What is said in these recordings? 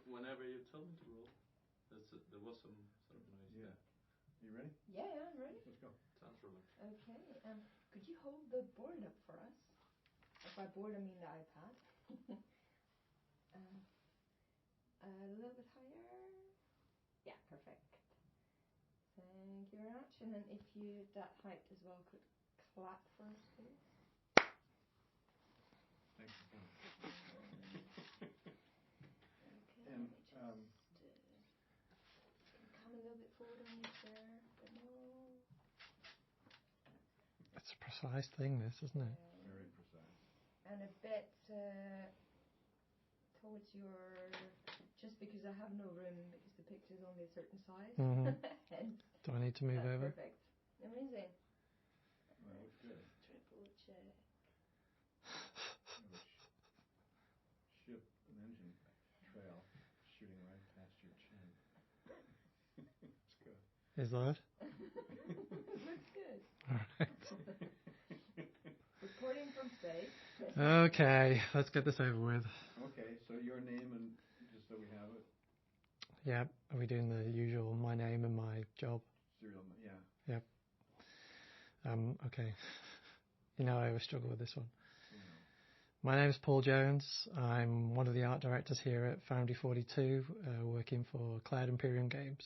Whenever you tell me to roll. There was some sort of noise. Yeah. You ready? Yeah, I'm ready. Let's go. Sounds relaxed. Okay. Could you hold the board up for us? By board, I mean the iPad. A little bit higher. Yeah, perfect. Thank you very much. And then if you, that height as well, could clap for us, please. Thanks for coming. Okay, And, let me just come a little bit forward on your chair. A bit more. It's a precise thing, this, isn't it? Very precise. And a bit towards your... Just because I have no room, because the picture's only a certain size. Mm-hmm. Hence, Do I need to move over? Perfect. Amazing. Well, that looks good. Triple check. Ship an engine trail shooting right past your chin. It's good. Is that? Looks good. All right. Reporting from space. Okay, let's get this over with. Okay, so your name and just so we have it. Yeah, are we doing the usual my name and my job? Serial, yeah. Yep. Okay. You know I always struggle with this one. My name is Paul Jones. I'm one of the art directors here at Foundry 42, working for Cloud Imperium Games.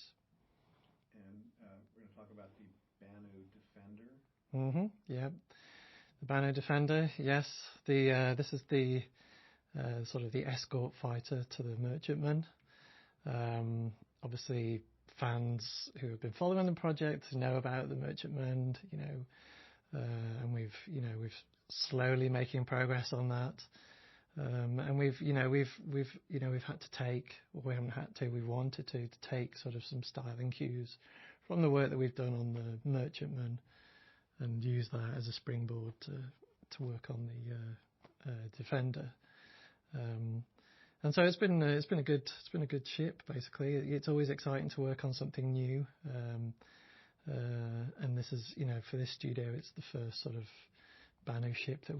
And we're going to talk about the Banu Defender. Mm-hmm. Yep. The Banu Defender. Yes. This is the sort of the escort fighter to the Merchantman. Obviously, fans who have been following the project know about the Merchantman. And we've slowly making progress on that. And we've had to take, or we haven't had to, we've wanted to take sort of some styling cues from the work that we've done on the Merchantman and use that as a springboard to work on the Defender. And so it's been a good ship basically. It's always exciting to work on something new. And this is, for this studio, it's the first sort of Banu ship that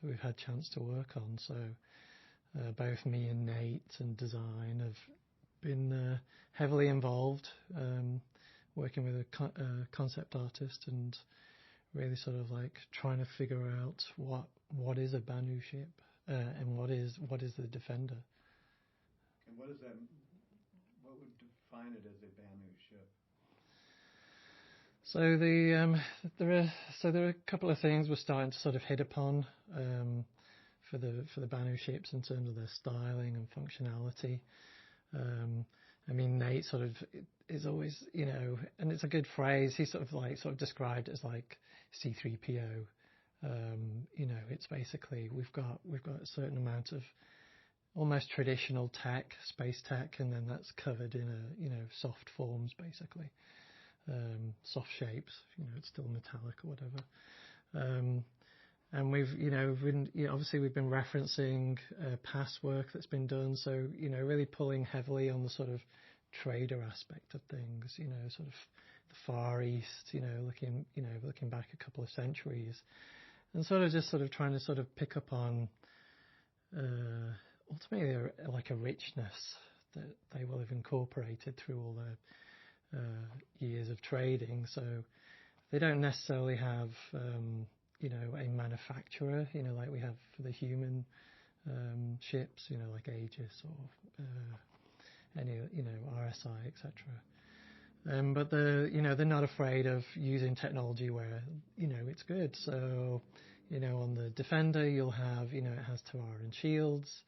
we've had chance to work on. So both me and Nate and design have been heavily involved, working with a concept artist and really sort of like trying to figure out what is a Banu ship and what is the Defender. And what is that? What would define it as a Banu ship? So there are a couple of things we're starting to sort of hit upon for the Banu ships in terms of their styling and functionality. I mean, Nate sort of is always, and it's a good phrase. He sort of described it as like C3PO. It's basically we've got a certain amount of almost traditional tech, space tech, and then that's covered in a soft forms basically. Soft shapes, it's still metallic or whatever. And we've been referencing past work that's been done. So, really pulling heavily on the sort of trader aspect of things, sort of the Far East, looking back a couple of centuries and sort of trying to sort of pick up on, ultimately like a richness that they will have incorporated through all their years of trading. So they don't necessarily have, a manufacturer, like we have for the human ships, like Aegis or any, RSI, etc. But they're not afraid of using technology where, it's good. So, on the Defender, you'll have, it has Tavaran shields.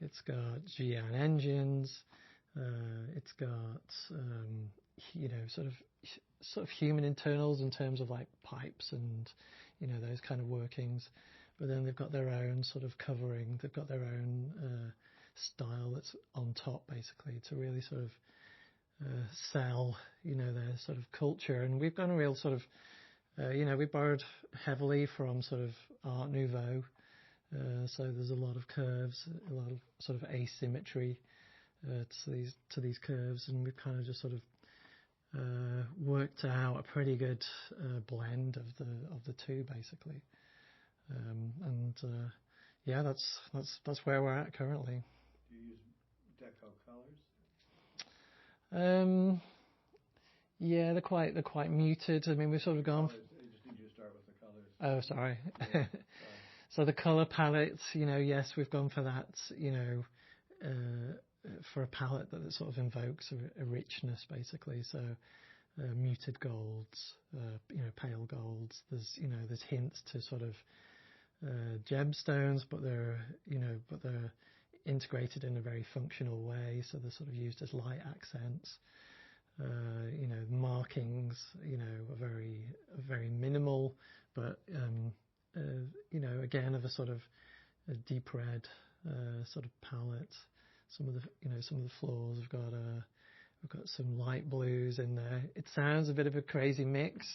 It's got Xi'an engines. It's got, sort of human internals in terms of like pipes and, those kind of workings. But then they've got their own sort of covering. They've got their own style that's on top, basically, to really sort of sell, their sort of culture. And we've gone a real sort of, we borrowed heavily from sort of Art Nouveau. So there's a lot of curves, a lot of sort of asymmetry to these curves, and we've kind of just sort of worked out a pretty good blend of the two, basically. That's where we're at currently. Do you use echo colors? Yeah, they're quite muted. I mean, we've sort of gone. Colors, I just need you to start with the colors. Oh, sorry. Yeah, sorry. So the color palette, yes, we've gone for that, for a palette that sort of invokes a richness, basically. So muted golds, pale golds. There's hints to sort of gemstones, but they're integrated in a very functional way. So they're sort of used as light accents. Markings, are very minimal, but again of a sort of a deep red sort of palette. Some of the floors have got some light blues in there. It sounds a bit of a crazy mix,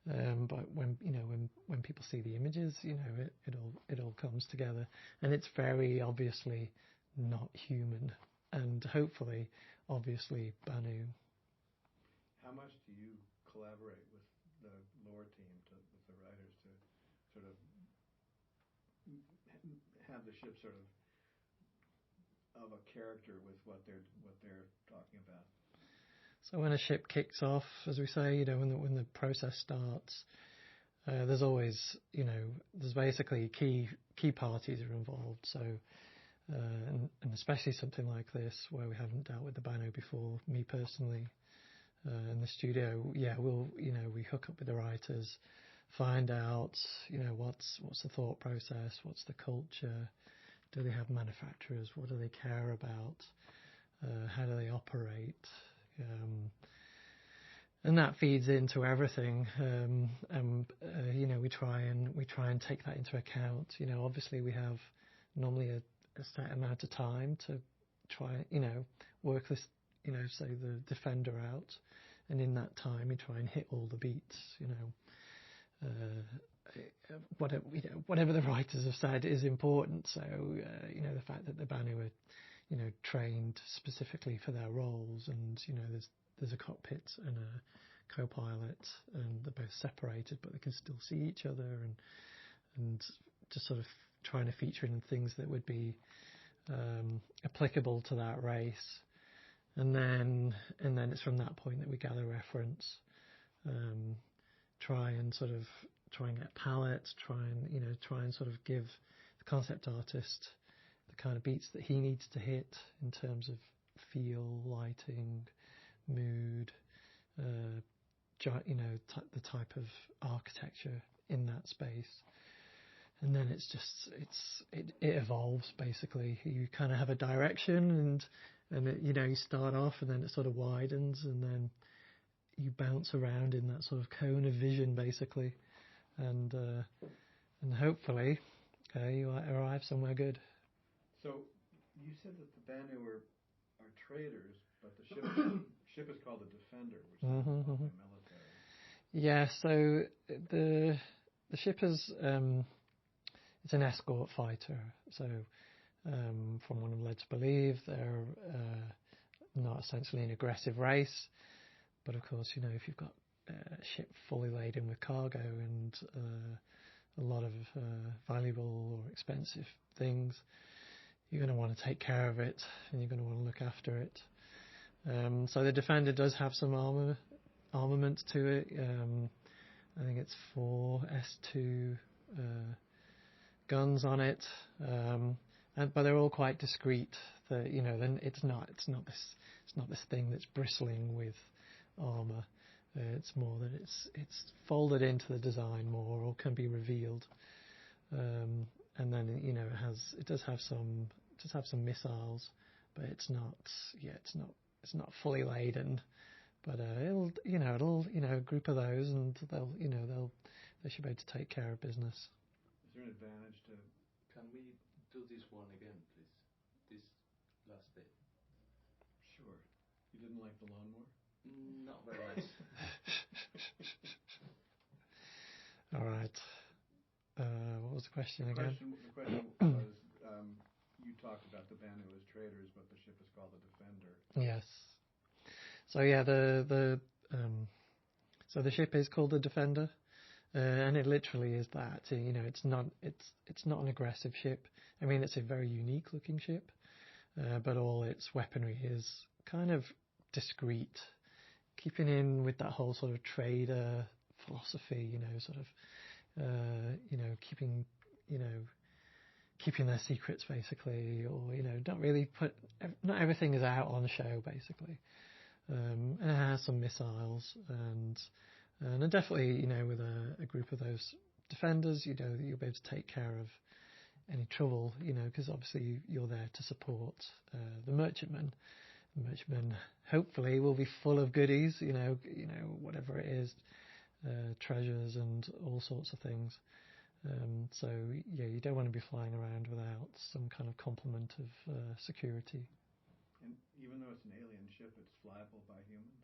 but when people see the images, it all comes together, and it's very obviously not human, and hopefully obviously Banu. How much do you collaborate with the lore team, with the writers, to sort of have the ship sort of a character with what they're talking about? So when a ship kicks off, as we say, when the process starts, there's always, there's basically key parties are involved. So and especially something like this where we haven't dealt with the Banu before. Me personally. In the studio, we hook up with the writers, find out, what's the thought process, what's the culture, do they have manufacturers, what do they care about, how do they operate, and that feeds into everything, we try and take that into account. Obviously we have normally a set amount of time to try, work this, say the Defender out, and in that time you try and hit all the beats. Whatever the writers have said is important. So the fact that the Banu are trained specifically for their roles, and there's a cockpit and a co-pilot, and they're both separated, but they can still see each other, and just sort of trying to feature in things that would be applicable to that race. And then it's from that point that we gather reference, try and get palettes, try and sort of give the concept artist the kind of beats that he needs to hit in terms of feel, lighting, mood, the type of architecture in that space. And then it evolves basically. You kind of have a direction, and it, you start off, and then it sort of widens, and then you bounce around in that sort of cone of vision basically, and hopefully, you arrive somewhere good. So you said that the Banu are traders, but the ship is called the Defender, which is military. Yeah. So the ship is it's an escort fighter. So from what I'm led to believe, they're not essentially an aggressive race, but of course, if you've got a ship fully laden with cargo and a lot of valuable or expensive things, you're going to want to take care of it, and you're going to want to look after it. So the Defender does have some armament to it. I think it's 4 S2 guns on it, but they're all quite discreet. Then it's not this thing that's bristling with armor. It's more that it's folded into the design more, or can be revealed. And then it does have some missiles, but it's not fully laden. But it'll a group of those, and they should be able to take care of business. Is there an advantage to? Can we do this one again, please? This last bit. Sure. You didn't like the lawnmower? Not very much. All right. What was the question again? The question was, you talked about the Banu as traders, but the ship is called the Defender. Yes. So yeah, so the ship is called the Defender, and it literally is that. It's not an aggressive ship. I mean, it's a very unique looking ship. but all its weaponry is kind of discreet, keeping in with that whole sort of trader philosophy, sort of, keeping their secrets basically, or, don't really not everything is out on show basically. And it has some missiles and definitely, with a group of those defenders, that you'll be able to take care of any trouble, because obviously you're there to support the merchantman. The merchantman hopefully will be full of goodies, whatever it is, treasures and all sorts of things. So yeah, you don't want to be flying around without some kind of complement of security. And even though it's an alien ship, it's flyable by humans.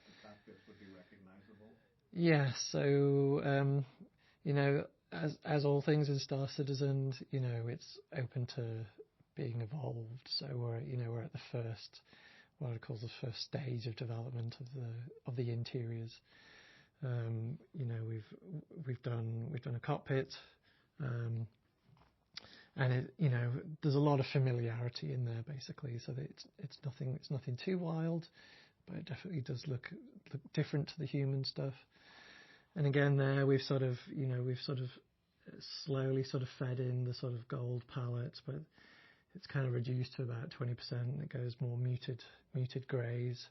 The cockpits would be recognizable. Yeah, so as all things in Star Citizen, it's open to being evolved. So we're at the first, what I call the first stage of development of the interiors. We've done a cockpit, and it, there's a lot of familiarity in there basically. So that it's nothing too wild, but it definitely does look different to the human stuff. And again, there we've sort of slowly sort of fed in the sort of gold palettes, but it's kind of reduced to about 20%. It goes more muted greys,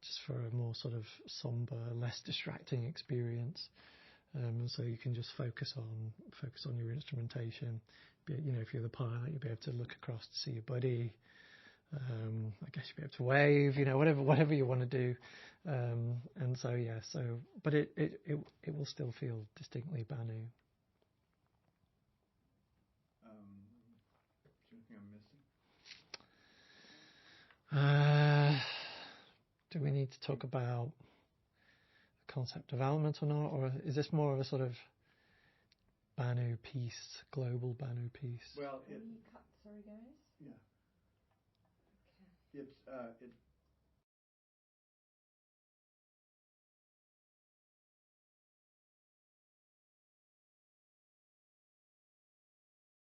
just for a more sort of somber, less distracting experience. So you can just focus on your instrumentation. If you're the pilot, you'll be able to look across to see your buddy. I guess you'll be able to wave, whatever you want to do. And so yeah, but it will still feel distinctly Banu. Is there anything I'm missing? Do we need to talk about concept development or not, or is this more of a sort of Banu piece, global Banu piece? Well, Can you cut, sorry guys? Yeah. Okay.